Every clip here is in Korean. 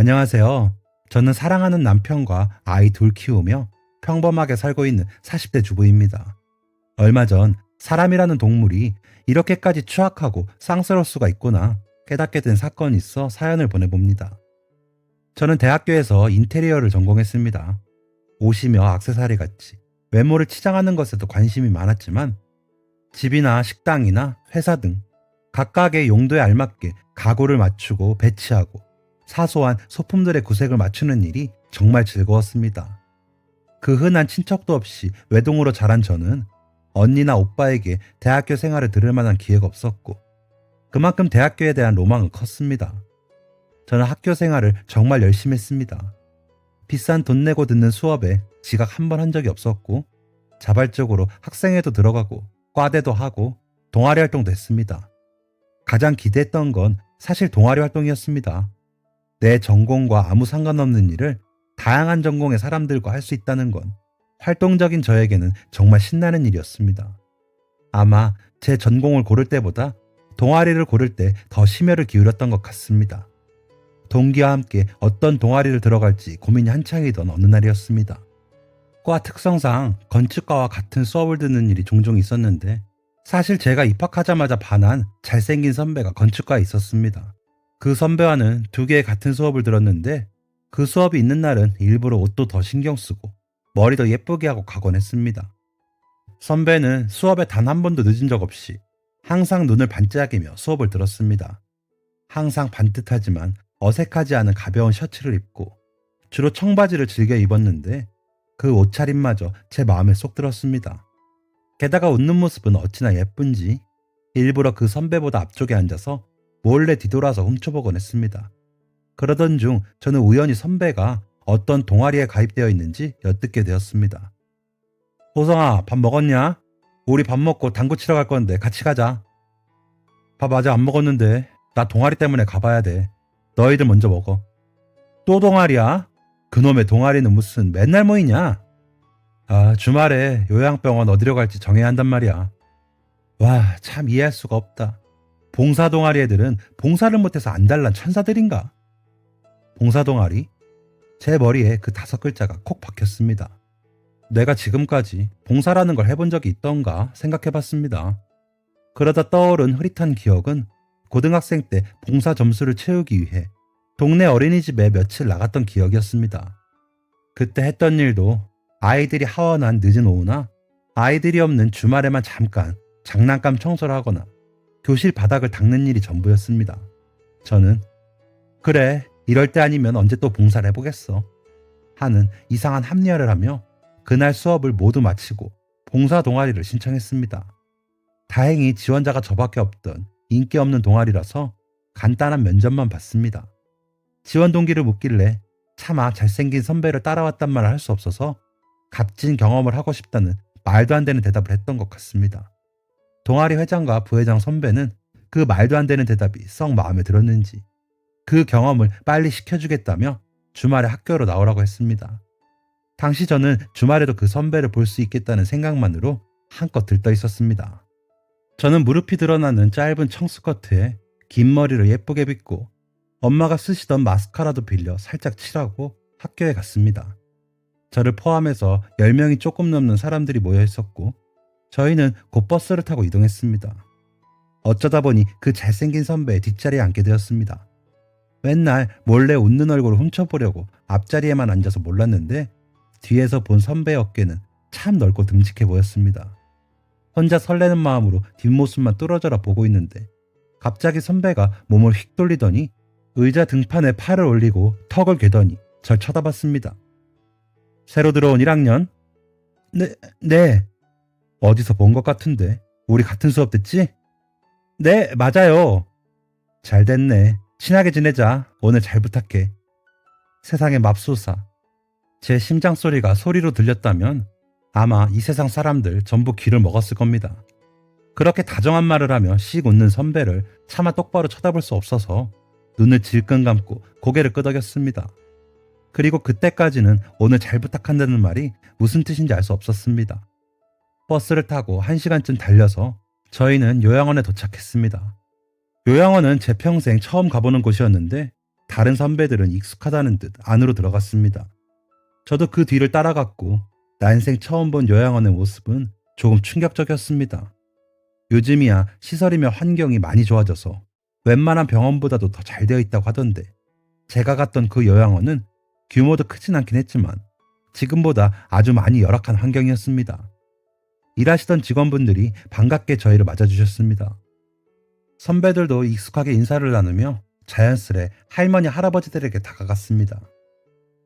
안녕하세요. 저는 사랑하는 남편과 아이 둘 키우며 평범하게 살고 있는 40대 주부입니다. 얼마 전 사람이라는 동물이 이렇게까지 추악하고 쌍스러울 수가 있구나 깨닫게 된 사건이 있어 사연을 보내봅니다. 저는 대학교에서 인테리어를 전공했습니다. 옷이며 액세서리 같이 외모를 치장하는 것에도 관심이 많았지만 집이나 식당이나 회사 등 각각의 용도에 알맞게 가구를 맞추고 배치하고 사소한 소품들의 구색을 맞추는 일이 정말 즐거웠습니다. 그 흔한 친척도 없이 외동으로 자란 저는 언니나 오빠에게 대학교 생활을 들을 만한 기회가 없었고 그만큼 대학교에 대한 로망은 컸습니다. 저는 학교 생활을 정말 열심히 했습니다. 비싼 돈 내고 듣는 수업에 지각 한 번 한 적이 없었고 자발적으로 학생회도 들어가고 과대도 하고 동아리 활동도 했습니다. 가장 기대했던 건 사실 동아리 활동이었습니다. 내 전공과 아무 상관없는 일을 다양한 전공의 사람들과 할 수 있다는 건 활동적인 저에게는 정말 신나는 일이었습니다. 아마 제 전공을 고를 때보다 동아리를 고를 때 더 심혈을 기울였던 것 같습니다. 동기와 함께 어떤 동아리를 들어갈지 고민이 한창이던 어느 날이었습니다. 과 특성상 건축과와 같은 수업을 듣는 일이 종종 있었는데 사실 제가 입학하자마자 반한 잘생긴 선배가 건축과에 있었습니다. 그 선배와는 두 개의 같은 수업을 들었는데 그 수업이 있는 날은 일부러 옷도 더 신경 쓰고 머리도 예쁘게 하고 가곤 했습니다. 선배는 수업에 단 한 번도 늦은 적 없이 항상 눈을 반짝이며 수업을 들었습니다. 항상 반듯하지만 어색하지 않은 가벼운 셔츠를 입고 주로 청바지를 즐겨 입었는데 그 옷차림마저 제 마음에 쏙 들었습니다. 게다가 웃는 모습은 어찌나 예쁜지 일부러 그 선배보다 앞쪽에 앉아서 몰래 뒤돌아서 훔쳐보곤 했습니다. 그러던 중 저는 우연히 선배가 어떤 동아리에 가입되어 있는지 엿듣게 되었습니다. 호성아, 밥 먹었냐? 우리 밥 먹고 당구 치러 갈 건데 같이 가자. 밥 아직 안 먹었는데 나 동아리 때문에 가봐야 돼. 너희들 먼저 먹어. 또 동아리야? 그놈의 동아리는 무슨 맨날 모이냐? 아, 주말에 요양병원 어디로 갈지 정해야 한단 말이야. 와, 참 이해할 수가 없다. 봉사 동아리 애들은 봉사를 못해서 안달난 천사들인가? 봉사 동아리? 제 머리에 그 5글자가 콕 박혔습니다. 내가 지금까지 봉사라는 걸 해본 적이 있던가 생각해봤습니다. 그러다 떠오른 흐릿한 기억은 고등학생 때 봉사 점수를 채우기 위해 동네 어린이집에 며칠 나갔던 기억이었습니다. 그때 했던 일도 아이들이 하원한 늦은 오후나 아이들이 없는 주말에만 잠깐 장난감 청소를 하거나 교실 바닥을 닦는 일이 전부였습니다. 저는 그래, 이럴 때 아니면 언제 또 봉사를 해보겠어 하는 이상한 합리화를 하며 그날 수업을 모두 마치고 봉사 동아리를 신청했습니다. 다행히 지원자가 저밖에 없던 인기 없는 동아리라서 간단한 면접만 봤습니다. 지원 동기를 묻길래 차마 잘생긴 선배를 따라왔단 말을 할 수 없어서 값진 경험을 하고 싶다는 말도 안 되는 대답을 했던 것 같습니다. 동아리 회장과 부회장 선배는 그 말도 안 되는 대답이 썩 마음에 들었는지 그 경험을 빨리 시켜주겠다며 주말에 학교로 나오라고 했습니다. 당시 저는 주말에도 그 선배를 볼 수 있겠다는 생각만으로 한껏 들떠 있었습니다. 저는 무릎이 드러나는 짧은 청스커트에 긴 머리를 예쁘게 빗고 엄마가 쓰시던 마스카라도 빌려 살짝 칠하고 학교에 갔습니다. 저를 포함해서 10명이 조금 넘는 사람들이 모여 있었고 저희는 곧 버스를 타고 이동했습니다. 어쩌다 보니 그 잘생긴 선배의 뒷자리에 앉게 되었습니다. 맨날 몰래 웃는 얼굴을 훔쳐보려고 앞자리에만 앉아서 몰랐는데 뒤에서 본 선배의 어깨는 참 넓고 듬직해 보였습니다. 혼자 설레는 마음으로 뒷모습만 뚫어져라 보고 있는데 갑자기 선배가 몸을 휙 돌리더니 의자 등판에 팔을 올리고 턱을 괴더니 절 쳐다봤습니다. 새로 들어온 1학년? 네. 어디서 본 것 같은데 우리 같은 수업 듣지? 네, 맞아요. 잘 됐네. 친하게 지내자. 오늘 잘 부탁해. 세상에 맙소사. 제 심장 소리가 소리로 들렸다면 아마 이 세상 사람들 전부 귀를 먹었을 겁니다. 그렇게 다정한 말을 하며 씩 웃는 선배를 차마 똑바로 쳐다볼 수 없어서 눈을 질끈 감고 고개를 끄덕였습니다. 그리고 그때까지는 오늘 잘 부탁한다는 말이 무슨 뜻인지 알 수 없었습니다. 버스를 타고 1시간쯤 달려서 저희는 요양원에 도착했습니다. 요양원은 제 평생 처음 가보는 곳이었는데 다른 선배들은 익숙하다는 듯 안으로 들어갔습니다. 저도 그 뒤를 따라갔고 난생 처음 본 요양원의 모습은 조금 충격적이었습니다. 요즘이야 시설이며 환경이 많이 좋아져서 웬만한 병원보다도 더 잘 되어 있다고 하던데 제가 갔던 그 요양원은 규모도 크진 않긴 했지만 지금보다 아주 많이 열악한 환경이었습니다. 일하시던 직원분들이 반갑게 저희를 맞아주셨습니다. 선배들도 익숙하게 인사를 나누며 자연스레 할머니 할아버지들에게 다가갔습니다.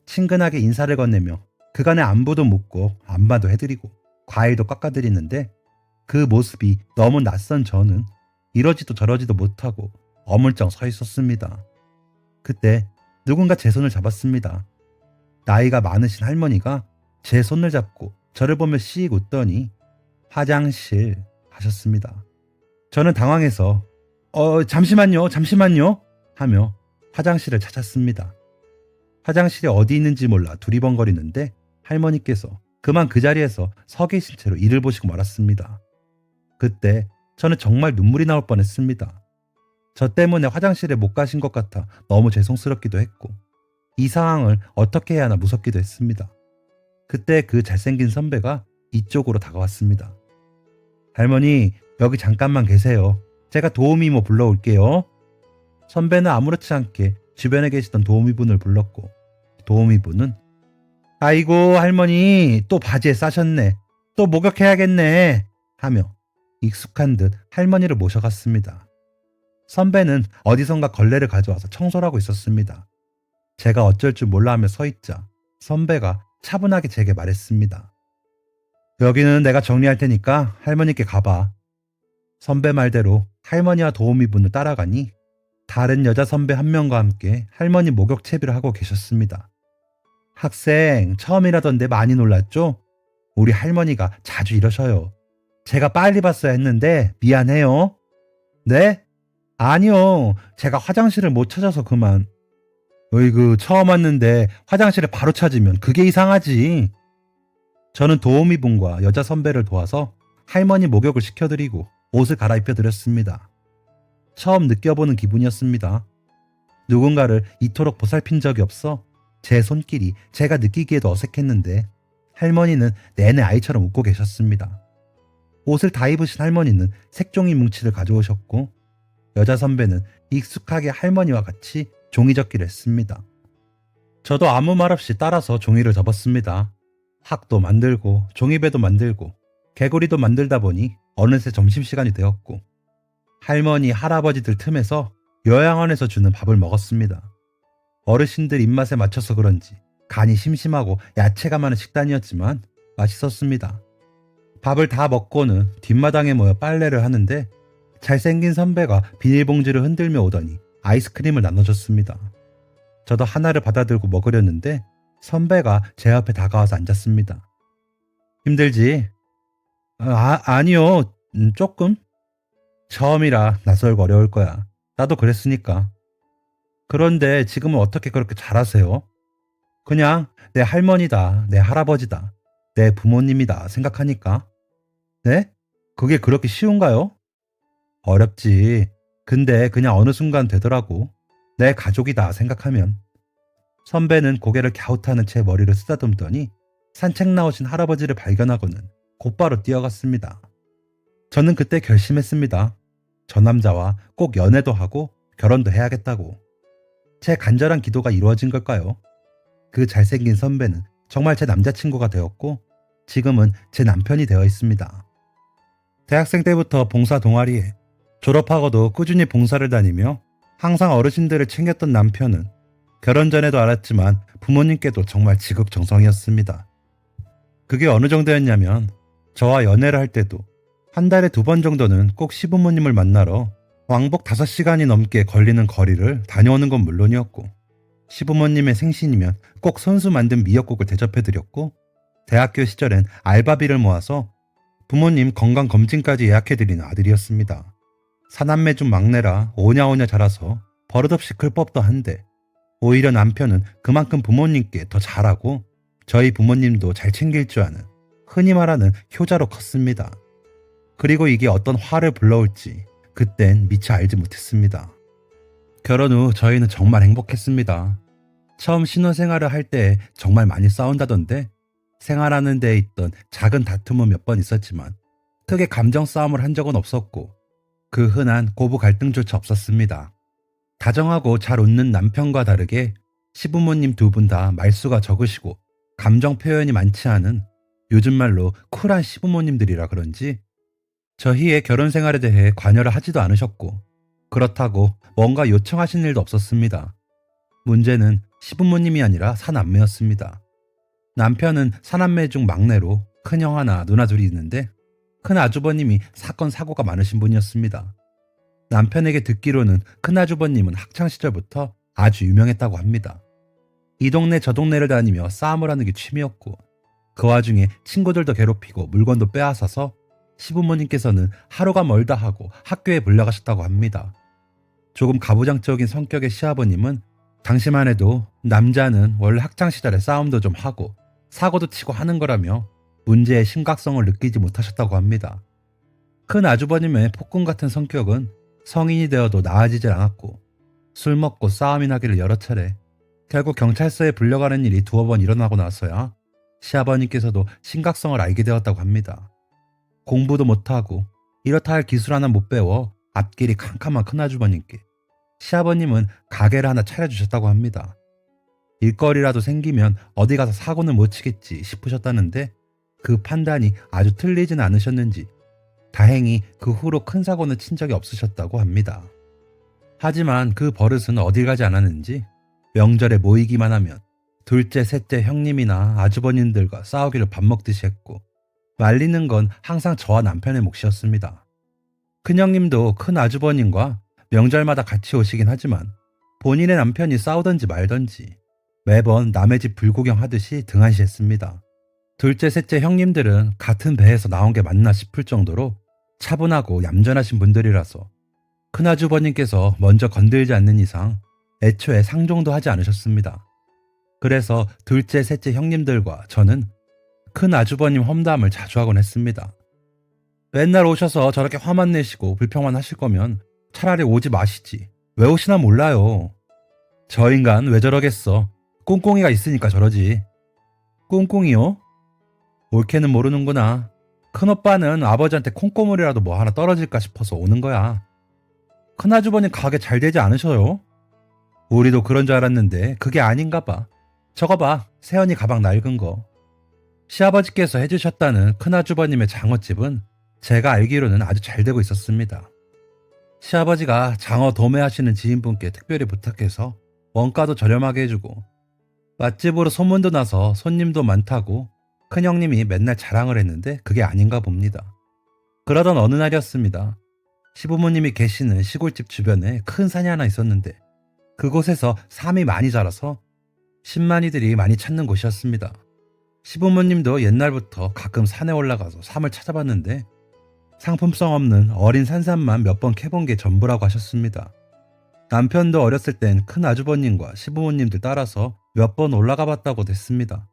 친근하게 인사를 건네며 그간의 안부도 묻고 안마도 해드리고 과일도 깎아드리는데 그 모습이 너무 낯선 저는 이러지도 저러지도 못하고 어물쩡 서 있었습니다. 그때 누군가 제 손을 잡았습니다. 나이가 많으신 할머니가 제 손을 잡고 저를 보며 씩 웃더니 화장실 하셨습니다. 저는 당황해서 잠시만요 하며 화장실을 찾았습니다. 화장실이 어디 있는지 몰라 두리번거리는데 할머니께서 그만 그 자리에서 서 계신 채로 이를 보시고 말았습니다. 그때 저는 정말 눈물이 나올 뻔했습니다. 저 때문에 화장실에 못 가신 것 같아 너무 죄송스럽기도 했고 이 상황을 어떻게 해야 하나 무섭기도 했습니다. 그때 그 잘생긴 선배가 이쪽으로 다가왔습니다. 할머니, 여기 잠깐만 계세요. 제가 도우미모 불러올게요. 선배는 아무렇지 않게 주변에 계시던 도우미분을 불렀고 도우미분은 아이고 할머니 또 바지에 싸셨네. 또 목욕해야겠네 하며 익숙한 듯 할머니를 모셔갔습니다. 선배는 어디선가 걸레를 가져와서 청소를 하고 있었습니다. 제가 어쩔 줄 몰라 하며 서 있자 선배가 차분하게 제게 말했습니다. 여기는 내가 정리할 테니까 할머니께 가봐. 선배 말대로 할머니와 도우미분을 따라가니 다른 여자 선배 한 명과 함께 할머니 목욕 채비를 하고 계셨습니다. 학생 처음이라던데 많이 놀랐죠? 우리 할머니가 자주 이러셔요. 제가 빨리 봤어야 했는데 미안해요. 네? 아니요. 제가 화장실을 못 찾아서 그만. 어이구 처음 왔는데 화장실을 바로 찾으면 그게 이상하지. 저는 도우미분과 여자 선배를 도와서 할머니 목욕을 시켜드리고 옷을 갈아입혀 드렸습니다. 처음 느껴보는 기분이었습니다. 누군가를 이토록 보살핀 적이 없어 제 손길이 제가 느끼기에도 어색했는데 할머니는 내내 아이처럼 웃고 계셨습니다. 옷을 다 입으신 할머니는 색종이 뭉치를 가져오셨고 여자 선배는 익숙하게 할머니와 같이 종이 접기를 했습니다. 저도 아무 말 없이 따라서 종이를 접었습니다. 학도 만들고 종이배도 만들고 개구리도 만들다 보니 어느새 점심시간이 되었고 할머니 할아버지들 틈에서 요양원에서 주는 밥을 먹었습니다. 어르신들 입맛에 맞춰서 그런지 간이 심심하고 야채가 많은 식단이었지만 맛있었습니다. 밥을 다 먹고는 뒷마당에 모여 빨래를 하는데 잘생긴 선배가 비닐봉지를 흔들며 오더니 아이스크림을 나눠줬습니다. 저도 하나를 받아들고 먹으려는데 선배가 제 앞에 다가와서 앉았습니다. 힘들지? 아니요. 조금? 처음이라 낯설고 어려울 거야. 나도 그랬으니까. 그런데 지금은 어떻게 그렇게 잘하세요? 그냥 내 할머니다, 내 할아버지다, 내 부모님이다 생각하니까. 네? 그게 그렇게 쉬운가요? 어렵지. 근데 그냥 어느 순간 되더라고. 내 가족이다 생각하면. 선배는 고개를 갸웃하는 채 머리를 쓰다듬더니 산책 나오신 할아버지를 발견하고는 곧바로 뛰어갔습니다. 저는 그때 결심했습니다. 저 남자와 꼭 연애도 하고 결혼도 해야겠다고. 제 간절한 기도가 이루어진 걸까요? 그 잘생긴 선배는 정말 제 남자친구가 되었고 지금은 제 남편이 되어 있습니다. 대학생 때부터 봉사 동아리에 졸업하고도 꾸준히 봉사를 다니며 항상 어르신들을 챙겼던 남편은 결혼 전에도 알았지만 부모님께도 정말 지극정성이었습니다. 그게 어느 정도였냐면 저와 연애를 할 때도 한 달에 2번 정도는 꼭 시부모님을 만나러 왕복 5시간이 넘게 걸리는 거리를 다녀오는 건 물론이었고 시부모님의 생신이면 꼭 손수 만든 미역국을 대접해드렸고 대학교 시절엔 알바비를 모아서 부모님 건강검진까지 예약해드리는 아들이었습니다. 사남매 중 막내라 오냐오냐 자라서 버릇없이 클 법도 한데 오히려 남편은 그만큼 부모님께 더 잘하고 저희 부모님도 잘 챙길 줄 아는 흔히 말하는 효자로 컸습니다. 그리고 이게 어떤 화를 불러올지 그땐 미처 알지 못했습니다. 결혼 후 저희는 정말 행복했습니다. 처음 신혼생활을 할 때 정말 많이 싸운다던데 생활하는 데 있던 작은 다툼은 몇 번 있었지만 크게 감정 싸움을 한 적은 없었고 그 흔한 고부 갈등조차 없었습니다. 다정하고 잘 웃는 남편과 다르게 시부모님 두 분 다 말수가 적으시고 감정 표현이 많지 않은 요즘 말로 쿨한 시부모님들이라 그런지 저희의 결혼 생활에 대해 관여를 하지도 않으셨고 그렇다고 뭔가 요청하신 일도 없었습니다. 문제는 시부모님이 아니라 사남매였습니다. 남편은 사남매 중 막내로 큰형 하나 누나 둘이 있는데 큰 아주버님이 사건 사고가 많으신 분이었습니다. 남편에게 듣기로는 큰 아주버님은 학창시절부터 아주 유명했다고 합니다. 이 동네 저 동네를 다니며 싸움을 하는 게 취미였고 그 와중에 친구들도 괴롭히고 물건도 빼앗아서 시부모님께서는 하루가 멀다 하고 학교에 불려가셨다고 합니다. 조금 가부장적인 성격의 시아버님은 당시만 해도 남자는 원래 학창시절에 싸움도 좀 하고 사고도 치고 하는 거라며 문제의 심각성을 느끼지 못하셨다고 합니다. 큰 아주버님의 폭군 같은 성격은 성인이 되어도 나아지질 않았고 술 먹고 싸움이 나기를 여러 차례 결국 경찰서에 불려가는 일이 두어 번 일어나고 나서야 시아버님께서도 심각성을 알게 되었다고 합니다. 공부도 못하고 이렇다 할 기술 하나 못 배워 앞길이 캄캄한 큰아주버님께 시아버님은 가게를 하나 차려주셨다고 합니다. 일거리라도 생기면 어디 가서 사고는 못 치겠지 싶으셨다는데 그 판단이 아주 틀리진 않으셨는지 다행히 그 후로 큰 사고는 친 적이 없으셨다고 합니다. 하지만 그 버릇은 어딜 가지 않았는지 명절에 모이기만 하면 둘째, 셋째 형님이나 아주버님들과 싸우기를 밥 먹듯이 했고 말리는 건 항상 저와 남편의 몫이었습니다. 큰형님도 큰 아주버님과 명절마다 같이 오시긴 하지만 본인의 남편이 싸우던지 말던지 매번 남의 집 불구경 하듯이 등한시했습니다. 둘째, 셋째 형님들은 같은 배에서 나온 게 맞나 싶을 정도로 차분하고 얌전하신 분들이라서 큰아주버님께서 먼저 건들지 않는 이상 애초에 상종도 하지 않으셨습니다. 그래서 둘째, 셋째 형님들과 저는 큰 아주버님 험담을 자주 하곤 했습니다. 맨날 오셔서 저렇게 화만 내시고 불평만 하실 거면 차라리 오지 마시지. 왜 오시나 몰라요. 저 인간 왜 저러겠어. 꿍꿍이가 있으니까 저러지. 꿍꿍이요? 옳게는 모르는구나. 큰오빠는 아버지한테 콩고물이라도 뭐 하나 떨어질까 싶어서 오는 거야. 큰아주버님 가게 잘 되지 않으셔요? 우리도 그런 줄 알았는데 그게 아닌가 봐. 저거 봐. 세연이 가방 낡은 거. 시아버지께서 해주셨다는 큰아주버님의 장어집은 제가 알기로는 아주 잘 되고 있었습니다. 시아버지가 장어 도매하시는 지인분께 특별히 부탁해서 원가도 저렴하게 해주고 맛집으로 소문도 나서 손님도 많다고 큰형님이 맨날 자랑을 했는데 그게 아닌가 봅니다. 그러던 어느 날이었습니다. 시부모님이 계시는 시골집 주변에 큰 산이 하나 있었는데 그곳에서 삼이 많이 자라서 신만이들이 많이 찾는 곳이었습니다. 시부모님도 옛날부터 가끔 산에 올라가서 삼을 찾아봤는데 상품성 없는 어린 산삼만 몇 번 캐본 게 전부라고 하셨습니다. 남편도 어렸을 땐 큰 아주버님과 시부모님들 따라서 몇 번 올라가 봤다고 했습니다.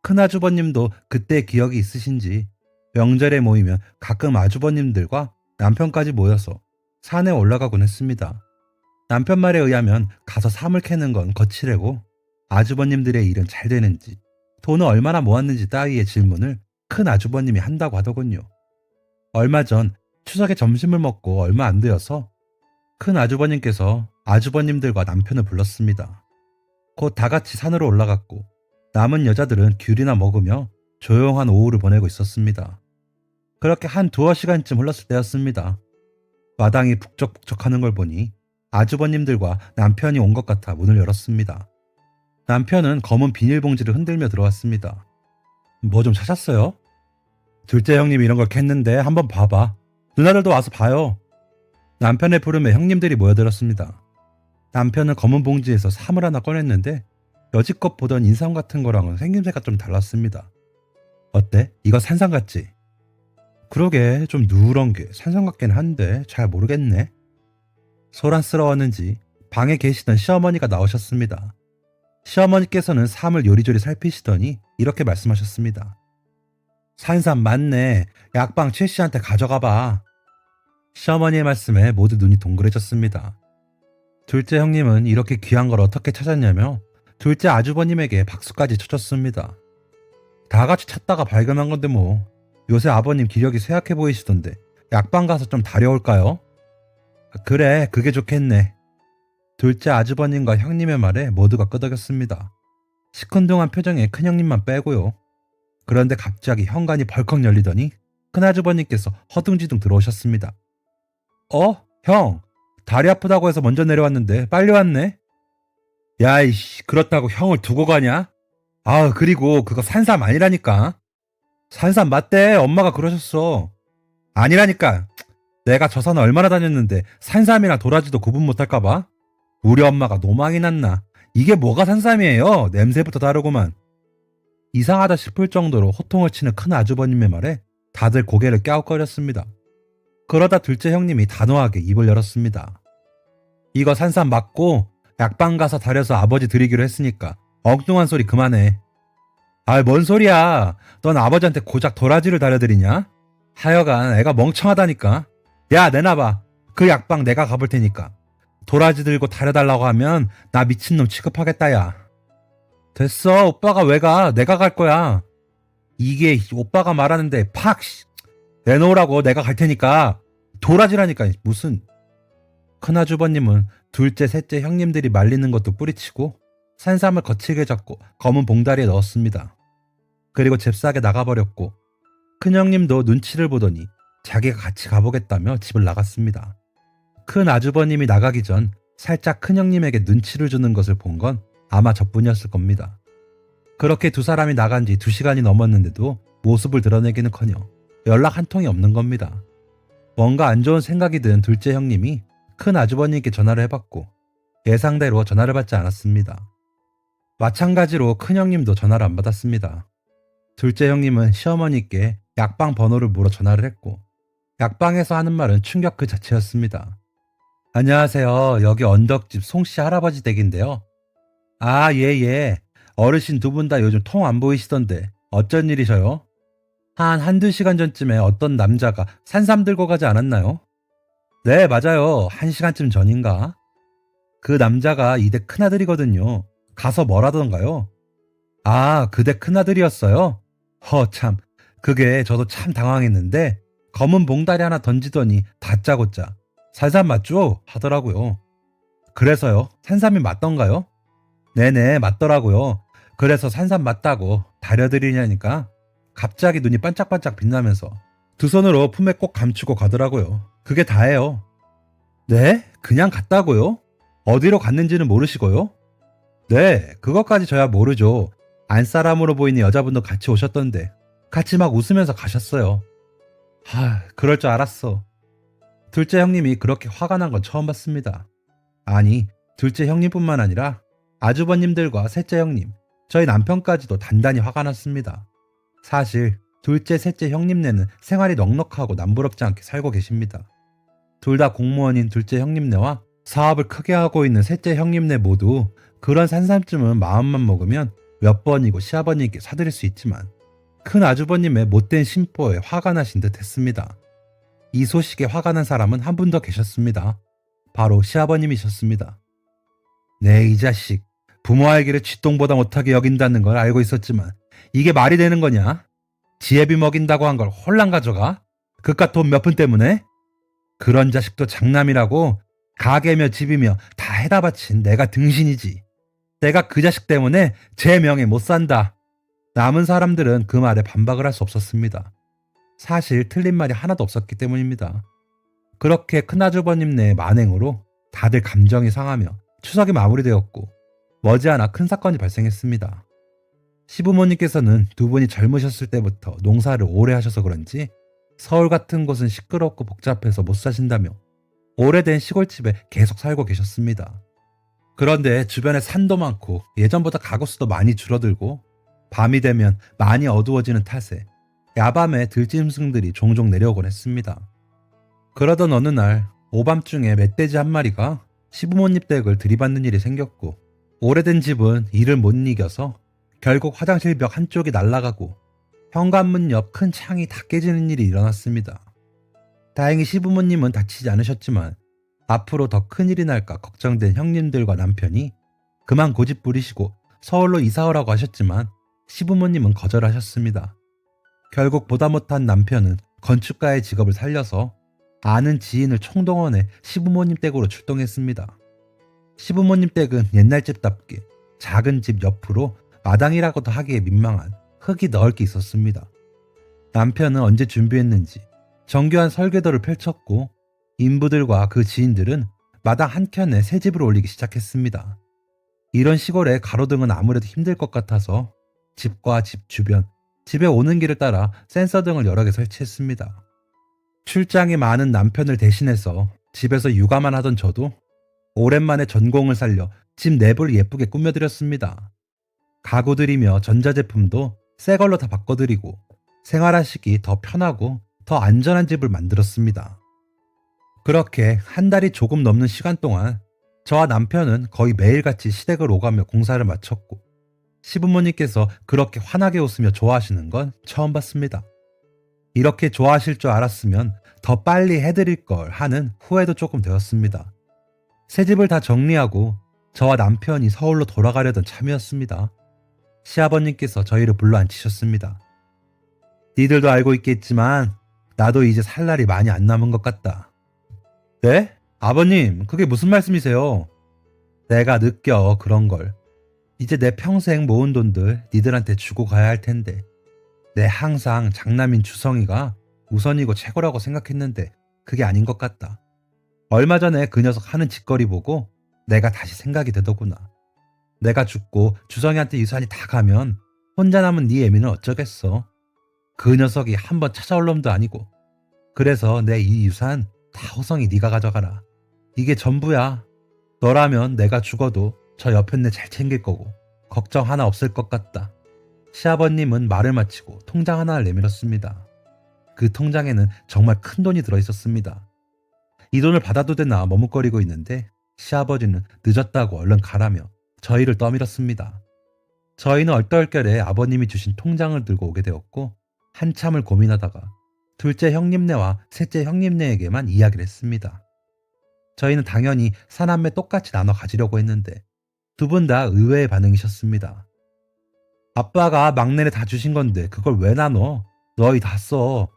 큰 아주버님도 그때 기억이 있으신지 명절에 모이면 가끔 아주버님들과 남편까지 모여서 산에 올라가곤 했습니다. 남편 말에 의하면 가서 삼을 캐는 건 거칠고 아주버님들의 일은 잘 되는지 돈을 얼마나 모았는지 따위의 질문을 큰 아주버님이 한다고 하더군요. 얼마 전 추석에 점심을 먹고 얼마 안 되어서 큰 아주버님께서 아주버님들과 남편을 불렀습니다. 곧 다 같이 산으로 올라갔고 남은 여자들은 귤이나 먹으며 조용한 오후를 보내고 있었습니다. 그렇게 한 두어 시간쯤 흘렀을 때였습니다. 마당이 북적북적하는 걸 보니 아주버님들과 남편이 온 것 같아 문을 열었습니다. 남편은 검은 비닐봉지를 흔들며 들어왔습니다. 뭐 좀 찾았어요? 둘째 형님이 이런 걸 캤는데 한번 봐봐. 누나들도 와서 봐요. 남편의 부름에 형님들이 모여들었습니다. 남편은 검은 봉지에서 삼을 하나 꺼냈는데 여지껏 보던 인삼 같은 거랑은 생김새가 좀 달랐습니다. 어때? 이거 산삼 같지? 그러게 좀 누런 게 산삼 같긴 한데 잘 모르겠네. 소란스러웠는지 방에 계시던 시어머니가 나오셨습니다. 시어머니께서는 삼을 요리조리 살피시더니 이렇게 말씀하셨습니다. 산삼 맞네. 약방 최씨한테 가져가 봐. 시어머니의 말씀에 모두 눈이 동그래졌습니다. 둘째 형님은 이렇게 귀한 걸 어떻게 찾았냐며 둘째 아주버님에게 박수까지 쳐줬습니다. 다 같이 찾다가 발견한 건데 뭐. 요새 아버님 기력이 쇠약해 보이시던데 약방 가서 좀 다려올까요? 그래, 그게 좋겠네. 둘째 아주버님과 형님의 말에 모두가 끄덕였습니다. 시큰둥한 표정에 큰형님만 빼고요. 그런데 갑자기 현관이 벌컥 열리더니 큰아주버님께서 허둥지둥 들어오셨습니다. 형, 다리 아프다고 해서 먼저 내려왔는데 빨리 왔네? 야이씨, 그렇다고 형을 두고 가냐? 그리고 그거 산삼 아니라니까. 산삼 맞대, 엄마가 그러셨어. 아니라니까. 내가 저 산 얼마나 다녔는데 산삼이랑 도라지도 구분 못할까봐? 우리 엄마가 노망이 났나. 이게 뭐가 산삼이에요? 냄새부터 다르구만. 이상하다 싶을 정도로 호통을 치는 큰 아주버님의 말에 다들 고개를 갸웃거렸습니다. 그러다 둘째 형님이 단호하게 입을 열었습니다. 이거 산삼 맞고 약방 가서 다려서 아버지 드리기로 했으니까 엉뚱한 소리 그만해. 뭔 소리야. 넌 아버지한테 고작 도라지를 다려드리냐? 하여간 애가 멍청하다니까. 야, 내놔봐. 그 약방 내가 가볼 테니까. 도라지 들고 다려달라고 하면 나 미친놈 취급하겠다, 야. 됐어. 오빠가 왜 가? 내가 갈 거야. 이게 오빠가 말하는데 팍! 내놓으라고. 내가 갈 테니까. 도라지라니까. 무슨. 큰아주버님은 둘째 셋째 형님들이 말리는 것도 뿌리치고 산삼을 거칠게 잡고 검은 봉다리에 넣었습니다. 그리고 잽싸게 나가버렸고 큰형님도 눈치를 보더니 자기가 같이 가보겠다며 집을 나갔습니다. 큰 아주버님이 나가기 전 살짝 큰형님에게 눈치를 주는 것을 본 건 아마 저뿐이었을 겁니다. 그렇게 두 사람이 나간 지 2시간이 넘었는데도 모습을 드러내기는커녕 연락 한 통이 없는 겁니다. 뭔가 안 좋은 생각이 든 둘째 형님이 큰 아주버님께 전화를 해봤고 예상대로 전화를 받지 않았습니다. 마찬가지로 큰형님도 전화를 안 받았습니다. 둘째 형님은 시어머니께 약방 번호를 물어 전화를 했고 약방에서 하는 말은 충격 그 자체였습니다. 안녕하세요. 여기 언덕집 송씨 할아버지 댁인데요. 예. 어르신 두 분 다 요즘 통 안 보이시던데 어쩐 일이셔요? 한두 시간 전쯤에 어떤 남자가 산삼 들고 가지 않았나요? 네, 맞아요. 1시간쯤 전인가? 그 남자가 이 댁 큰아들이거든요. 가서 뭘 하던가요? 그 댁 큰아들이었어요? 참. 그게 저도 참 당황했는데 검은 봉다리 하나 던지더니 다짜고짜 산삼 맞죠? 하더라고요. 그래서요? 산삼이 맞던가요? 네네, 맞더라고요. 그래서 산삼 맞다고 다려드리냐니까 갑자기 눈이 반짝반짝 빛나면서 두 손으로 품에 꼭 감추고 가더라고요. 그게 다예요. 네? 그냥 갔다고요? 어디로 갔는지는 모르시고요? 네, 그것까지 저야 모르죠. 안사람으로 보이는 여자분도 같이 오셨던데 같이 막 웃으면서 가셨어요. 그럴 줄 알았어. 둘째 형님이 그렇게 화가 난 건 처음 봤습니다. 아니, 둘째 형님뿐만 아니라 아주버님들과 셋째 형님, 저희 남편까지도 단단히 화가 났습니다. 사실 둘째 셋째 형님네는 생활이 넉넉하고 남부럽지 않게 살고 계십니다. 둘 다 공무원인 둘째 형님네와 사업을 크게 하고 있는 셋째 형님네 모두 그런 산삼쯤은 마음만 먹으면 몇 번이고 시아버님께 사드릴 수 있지만 큰 아주버님의 못된 심보에 화가 나신 듯 했습니다. 이 소식에 화가 난 사람은 한 분 더 계셨습니다. 바로 시아버님이셨습니다. 네, 이 자식. 부모 알기를 쥐똥보다 못하게 여긴다는 걸 알고 있었지만 이게 말이 되는 거냐? 지혜비 먹인다고 한 걸 홀랑 가져가? 그깟 돈 몇 푼 때문에? 그런 자식도 장남이라고 가게며 집이며 다 해다 바친 내가 등신이지. 내가 그 자식 때문에 제 명예 못 산다. 남은 사람들은 그 말에 반박을 할 수 없었습니다. 사실 틀린 말이 하나도 없었기 때문입니다. 그렇게 큰아주버님네의 만행으로 다들 감정이 상하며 추석이 마무리되었고 머지않아 큰 사건이 발생했습니다. 시부모님께서는 두 분이 젊으셨을 때부터 농사를 오래 하셔서 그런지 서울 같은 곳은 시끄럽고 복잡해서 못 사신다며 오래된 시골집에 계속 살고 계셨습니다. 그런데 주변에 산도 많고 예전보다 가구수도 많이 줄어들고 밤이 되면 많이 어두워지는 탓에 야밤에 들짐승들이 종종 내려오곤 했습니다. 그러던 어느 날 오밤중에 멧돼지 한 마리가 시부모님 댁을 들이받는 일이 생겼고 오래된 집은 이를 못 이겨서 결국 화장실 벽 한쪽이 날아가고 현관문 옆 큰 창이 다 깨지는 일이 일어났습니다. 다행히 시부모님은 다치지 않으셨지만 앞으로 더 큰일이 날까 걱정된 형님들과 남편이 그만 고집 부리시고 서울로 이사 오라고 하셨지만 시부모님은 거절하셨습니다. 결국 보다 못한 남편은 건축가의 직업을 살려서 아는 지인을 총동원해 시부모님 댁으로 출동했습니다. 시부모님 댁은 옛날 집답게 작은 집 옆으로 마당이라고도 하기에 민망한 흙이 넓게 있었습니다. 남편은 언제 준비했는지 정교한 설계도를 펼쳤고 인부들과 그 지인들은 마당 한켠에 새 집을 올리기 시작했습니다. 이런 시골에 가로등은 아무래도 힘들 것 같아서 집과 집 주변, 집에 오는 길을 따라 센서 등을 여러 개 설치했습니다. 출장이 많은 남편을 대신해서 집에서 육아만 하던 저도 오랜만에 전공을 살려 집 내부를 예쁘게 꾸며드렸습니다. 가구들이며 전자제품도 새 걸로 다 바꿔드리고 생활하시기 더 편하고 더 안전한 집을 만들었습니다. 그렇게 한 달이 조금 넘는 시간 동안 저와 남편은 거의 매일같이 시댁을 오가며 공사를 마쳤고 시부모님께서 그렇게 환하게 웃으며 좋아하시는 건 처음 봤습니다. 이렇게 좋아하실 줄 알았으면 더 빨리 해드릴 걸 하는 후회도 조금 되었습니다. 새 집을 다 정리하고 저와 남편이 서울로 돌아가려던 참이었습니다. 시아버님께서 저희를 불러 앉히셨습니다. 니들도 알고 있겠지만 나도 이제 살 날이 많이 안 남은 것 같다. 네? 아버님, 그게 무슨 말씀이세요? 내가 느껴 그런 걸. 이제 내 평생 모은 돈들 니들한테 주고 가야 할 텐데 내 항상 장남인 주성이가 우선이고 최고라고 생각했는데 그게 아닌 것 같다. 얼마 전에 그 녀석 하는 짓거리 보고 내가 다시 생각이 되더구나. 내가 죽고 주성이한테 유산이 다 가면 혼자 남은 네 애미는 어쩌겠어. 그 녀석이 한번 찾아올 놈도 아니고. 그래서 내 이 유산 다 호성이 네가 가져가라. 이게 전부야. 너라면 내가 죽어도 저 옆에 내 잘 챙길 거고 걱정 하나 없을 것 같다. 시아버님은 말을 마치고 통장 하나를 내밀었습니다. 그 통장에는 정말 큰 돈이 들어있었습니다. 이 돈을 받아도 되나 머뭇거리고 있는데 시아버지는 늦었다고 얼른 가라며 저희를 떠밀었습니다. 저희는 얼떨결에 아버님이 주신 통장을 들고 오게 되었고 한참을 고민하다가 둘째 형님네와 셋째 형님네에게만 이야기를 했습니다. 저희는 당연히 사남매 똑같이 나눠 가지려고 했는데 두 분 다 의외의 반응이셨습니다. 아빠가 막내네 다 주신 건데 그걸 왜 나눠? 너희 다 써.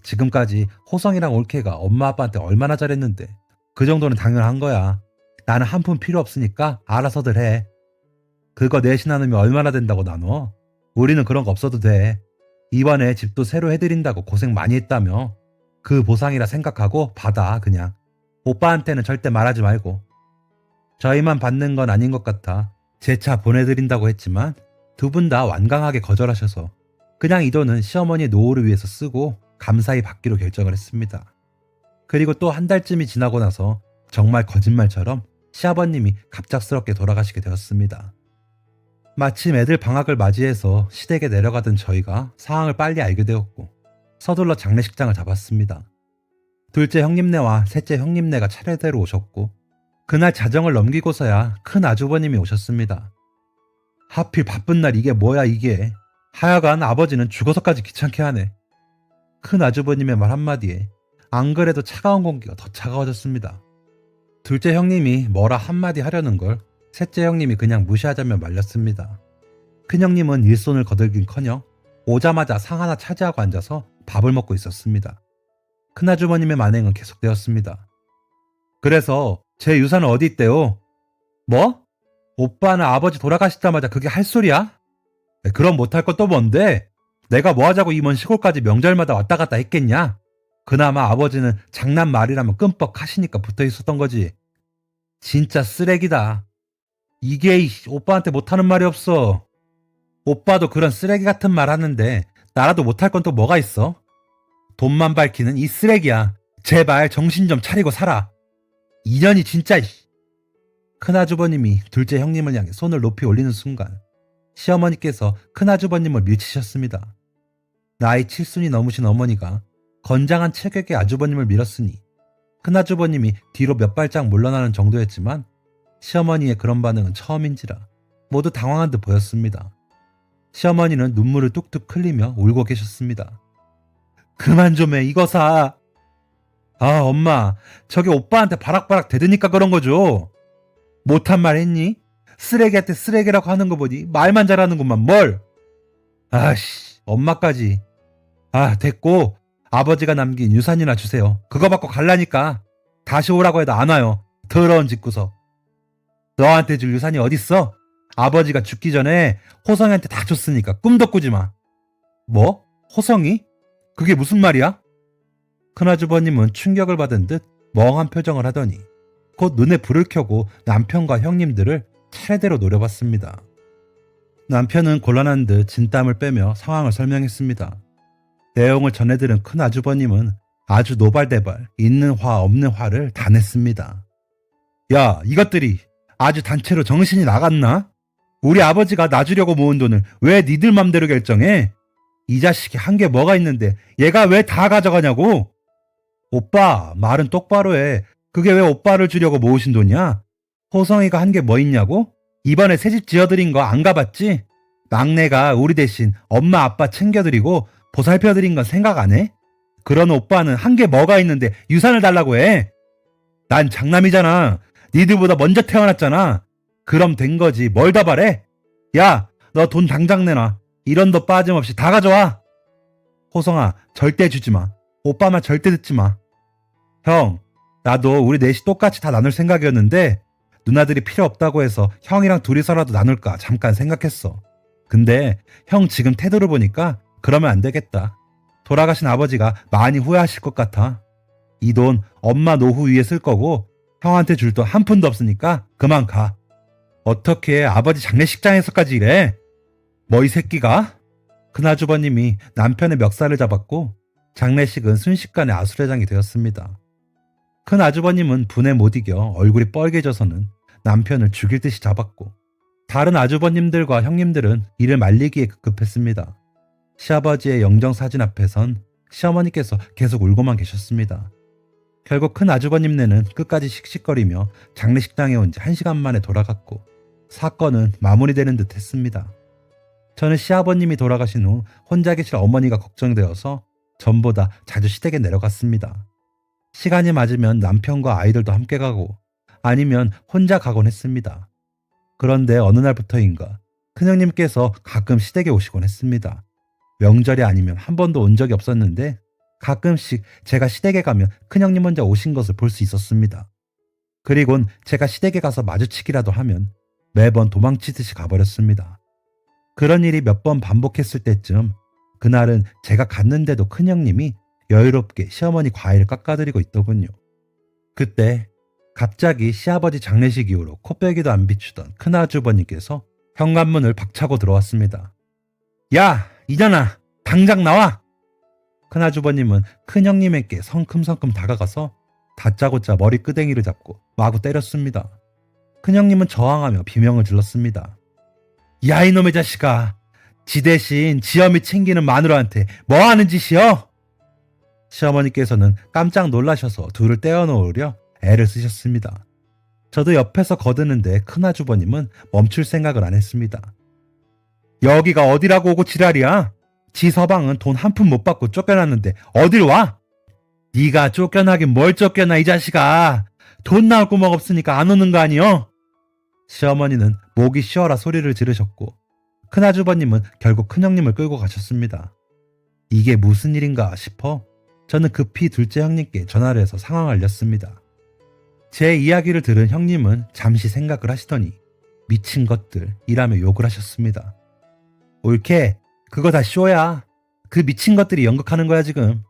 지금까지 호성이랑 올케가 엄마 아빠한테 얼마나 잘했는데 그 정도는 당연한 거야. 나는 한 푼 필요 없으니까 알아서들 해. 그거 내신 나누면 얼마나 된다고 나눠? 우리는 그런 거 없어도 돼. 이번에 집도 새로 해드린다고 고생 많이 했다며. 그 보상이라 생각하고 받아 그냥. 오빠한테는 절대 말하지 말고. 저희만 받는 건 아닌 것 같아 제 차 보내드린다고 했지만 두 분 다 완강하게 거절하셔서 그냥 이 돈은 시어머니의 노후를 위해서 쓰고 감사히 받기로 결정을 했습니다. 그리고 또 한 달쯤이 지나고 나서 정말 거짓말처럼 시아버님이 갑작스럽게 돌아가시게 되었습니다. 마침 애들 방학을 맞이해서 시댁에 내려가던 저희가 상황을 빨리 알게 되었고 서둘러 장례식장을 잡았습니다. 둘째 형님네와 셋째 형님네가 차례대로 오셨고 그날 자정을 넘기고서야 큰 아주버님이 오셨습니다. 하필 바쁜 날 이게 뭐야 이게. 하여간 아버지는 죽어서까지 귀찮게 하네. 큰 아주버님의 말 한마디에 안 그래도 차가운 공기가 더 차가워졌습니다. 둘째 형님이 뭐라 한마디 하려는 걸 셋째 형님이 그냥 무시하자며 말렸습니다. 큰 형님은 일손을 거들긴커녕 오자마자 상 하나 차지하고 앉아서 밥을 먹고 있었습니다. 큰 아주버님의 만행은 계속되었습니다. 그래서 제 유산은 어디 있대요? 뭐? 오빠는 아버지 돌아가시자마자 그게 할 소리야? 그럼 못할 건 또 뭔데? 내가 뭐 하자고 이 먼 시골까지 명절마다 왔다 갔다 했겠냐? 그나마 아버지는 장난 말이라면 끔뻑 하시니까 붙어 있었던 거지. 진짜 쓰레기다. 이게 오빠한테 못하는 말이 없어. 오빠도 그런 쓰레기 같은 말 하는데 나라도 못할 건 또 뭐가 있어? 돈만 밝히는 이 쓰레기야. 제발 정신 좀 차리고 살아. 인연이 진짜. 큰아주버님이 둘째 형님을 향해 손을 높이 올리는 순간 시어머니께서 큰아주버님을 밀치셨습니다. 나이 7순이 넘으신 어머니가 건장한 체격의 아주버님을 밀었으니 큰아주버님이 뒤로 몇 발짝 물러나는 정도였지만 시어머니의 그런 반응은 처음인지라 모두 당황한 듯 보였습니다. 시어머니는 눈물을 뚝뚝 흘리며 울고 계셨습니다. 그만 좀 해 이거사. 아, 엄마, 저게 오빠한테 바락바락 대드니까 그런 거죠. 못한 말 했니? 쓰레기한테 쓰레기라고 하는 거 보니 말만 잘하는구만, 뭘. 아씨, 엄마까지. 아, 됐고, 아버지가 남긴 유산이나 주세요. 그거 받고 갈라니까. 다시 오라고 해도 안 와요. 더러운 집구석. 너한테 줄 유산이 어딨어? 아버지가 죽기 전에 호성이한테 다 줬으니까 꿈도 꾸지 마. 뭐? 호성이? 그게 무슨 말이야? 큰아주버님은 충격을 받은 듯 멍한 표정을 하더니 곧 눈에 불을 켜고 남편과 형님들을 차례대로 노려봤습니다. 남편은 곤란한 듯 진땀을 빼며 상황을 설명했습니다. 내용을 전해들은 큰아주버님은 아주 노발대발 있는 화 없는 화를 다 냈습니다. 야, 이것들이 아주 단체로 정신이 나갔나? 우리 아버지가 놔주려고 모은 돈을 왜 니들 맘대로 결정해? 이 자식이 한 게 뭐가 있는데 얘가 왜 다 가져가냐고? 오빠, 말은 똑바로 해. 그게 왜 오빠를 주려고 모으신 돈이야? 호성이가 한 게 뭐 있냐고? 이번에 새집 지어드린 거 안 가봤지? 막내가 우리 대신 엄마 아빠 챙겨드리고 보살펴드린 건 생각 안 해? 그런 오빠는 한 게 뭐가 있는데 유산을 달라고 해? 난 장남이잖아. 니들보다 먼저 태어났잖아. 그럼 된 거지. 뭘 더 바래? 야, 너 돈 당장 내놔. 이런 도 빠짐없이 다 가져와. 호성아, 절대 주지 마. 오빠 말 절대 듣지 마. 형, 나도 우리 넷이 똑같이 다 나눌 생각이었는데 누나들이 필요 없다고 해서 형이랑 둘이서라도 나눌까 잠깐 생각했어. 근데 형 지금 태도를 보니까 그러면 안 되겠다. 돌아가신 아버지가 많이 후회하실 것 같아. 이 돈 엄마 노후 위에 쓸 거고 형한테 줄 돈 한 푼도 없으니까 그만 가. 어떻게 아버지 장례식장에서까지 이래? 뭐 이 새끼가? 큰아주버님이 남편의 멱살을 잡았고 장례식은 순식간에 아수라장이 되었습니다. 큰아주버님은 분에 못 이겨 얼굴이 뻘개져서는 남편을 죽일 듯이 잡았고 다른 아주버님들과 형님들은 이를 말리기에 급급했습니다. 시아버지의 영정사진 앞에선 시어머니께서 계속 울고만 계셨습니다. 결국 큰아주버님네는 끝까지 씩씩거리며 장례식장에 온 지 1시간 만에 돌아갔고 사건은 마무리되는 듯 했습니다. 저는 시아버님이 돌아가신 후 혼자 계실 어머니가 걱정되어서 전보다 자주 시댁에 내려갔습니다. 시간이 맞으면 남편과 아이들도 함께 가고 아니면 혼자 가곤 했습니다. 그런데 어느 날부터인가 큰형님께서 가끔 시댁에 오시곤 했습니다. 명절이 아니면 한 번도 온 적이 없었는데 가끔씩 제가 시댁에 가면 큰형님 혼자 오신 것을 볼 수 있었습니다. 그리곤 제가 시댁에 가서 마주치기라도 하면 매번 도망치듯이 가버렸습니다. 그런 일이 몇 번 반복했을 때쯤 그날은 제가 갔는데도 큰형님이 여유롭게 시어머니 과일을 깎아드리고 있더군요. 그때 갑자기 시아버지 장례식 이후로 코빼기도 안 비추던 큰아주버님께서 현관문을 박차고 들어왔습니다. 야, 이년아, 당장 나와! 큰아주버님은 큰형님에게 성큼성큼 다가가서 다짜고짜 머리 끄댕이를 잡고 마구 때렸습니다. 큰형님은 저항하며 비명을 질렀습니다. 야, 이놈의 자식아! 지 대신 지엄이 챙기는 마누라한테 뭐 하는 짓이여? 시어머니께서는 깜짝 놀라셔서 둘을 떼어놓으려 애를 쓰셨습니다. 저도 옆에서 거드는데 큰아주버님은 멈출 생각을 안 했습니다. 여기가 어디라고 오고 지랄이야? 지 서방은 돈 한 푼 못 받고 쫓겨났는데 어딜 와? 네가 쫓겨나긴 뭘 쫓겨나 이 자식아. 돈 나올 구멍 없으니까 안 오는 거 아니여? 시어머니는 목이 쉬어라 소리를 지르셨고 큰아주버님은 결국 큰형님을 끌고 가셨습니다. 이게 무슨 일인가 싶어 저는 급히 둘째 형님께 전화를 해서 상황을 알렸습니다. 제 이야기를 들은 형님은 잠시 생각을 하시더니 미친 것들 이라며 욕을 하셨습니다. 옳게, 그거 다 쇼야. 그 미친 것들이 연극하는 거야 지금.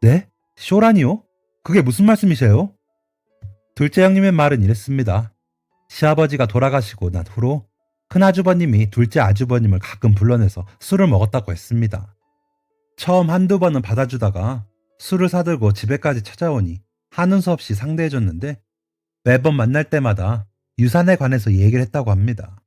네? 쇼라니요? 그게 무슨 말씀이세요? 둘째 형님의 말은 이랬습니다. 시아버지가 돌아가시고 난 후로 큰아주버님이 둘째 아주버님을 가끔 불러내서 술을 먹었다고 했습니다. 처음 한두 번은 받아주다가 술을 사들고 집에까지 찾아오니 하는 수 없이 상대해줬는데 매번 만날 때마다 유산에 관해서 얘기를 했다고 합니다.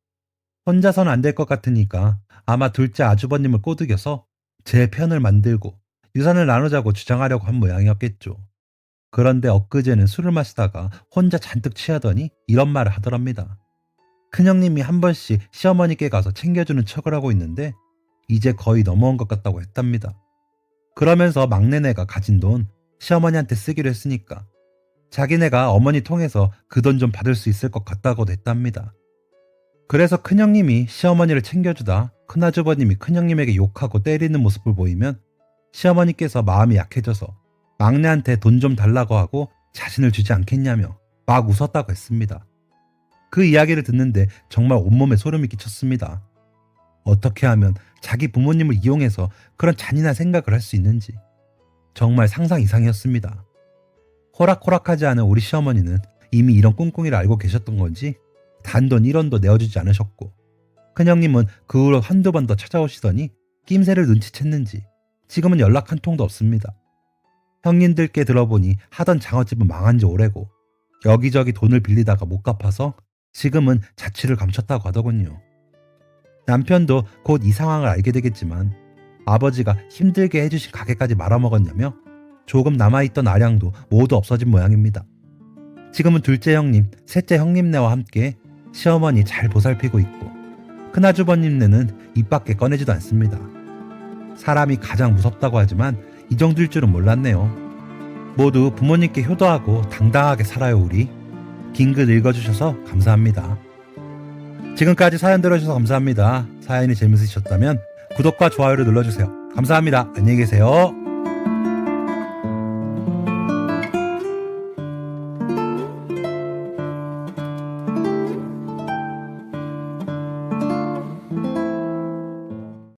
혼자선 안 될 것 같으니까 아마 둘째 아주버님을 꼬드겨서 제 편을 만들고 유산을 나누자고 주장하려고 한 모양이었겠죠. 그런데 엊그제는 술을 마시다가 혼자 잔뜩 취하더니 이런 말을 하더랍니다. 큰형님이 한 번씩 시어머니께 가서 챙겨주는 척을 하고 있는데 이제 거의 넘어온 것 같다고 했답니다. 그러면서 막내네가 가진 돈 시어머니한테 쓰기로 했으니까 자기네가 어머니 통해서 그 돈 좀 받을 수 있을 것 같다고도 했답니다. 그래서 큰형님이 시어머니를 챙겨주다 큰아주버님이 큰형님에게 욕하고 때리는 모습을 보이면 시어머니께서 마음이 약해져서 막내한테 돈 좀 달라고 하고 자신을 주지 않겠냐며 막 웃었다고 했습니다. 그 이야기를 듣는데 정말 온몸에 소름이 끼쳤습니다. 어떻게 하면 자기 부모님을 이용해서 그런 잔인한 생각을 할 수 있는지 정말 상상 이상이었습니다. 호락호락하지 않은 우리 시어머니는 이미 이런 꿍꿍이를 알고 계셨던 건지 단돈 1원도 내어주지 않으셨고 큰형님은 그 후로 한두 번 더 찾아오시더니 낌새를 눈치챘는지 지금은 연락 한 통도 없습니다. 형님들께 들어보니 하던 장어집은 망한 지 오래고 여기저기 돈을 빌리다가 못 갚아서 지금은 자취를 감췄다고 하더군요. 남편도 곧 이 상황을 알게 되겠지만 아버지가 힘들게 해주신 가게까지 말아먹었냐며 조금 남아있던 아량도 모두 없어진 모양입니다. 지금은 둘째 형님, 셋째 형님네와 함께 시어머니 잘 보살피고 있고 큰아주버님네는 입 밖에 꺼내지도 않습니다. 사람이 가장 무섭다고 하지만 이 정도일 줄은 몰랐네요. 모두 부모님께 효도하고 당당하게 살아요 우리. 긴 글 읽어주셔서 감사합니다. 지금까지 사연 들어주셔서 감사합니다. 사연이 재밌으셨다면 구독과 좋아요를 눌러주세요. 감사합니다. 안녕히 계세요.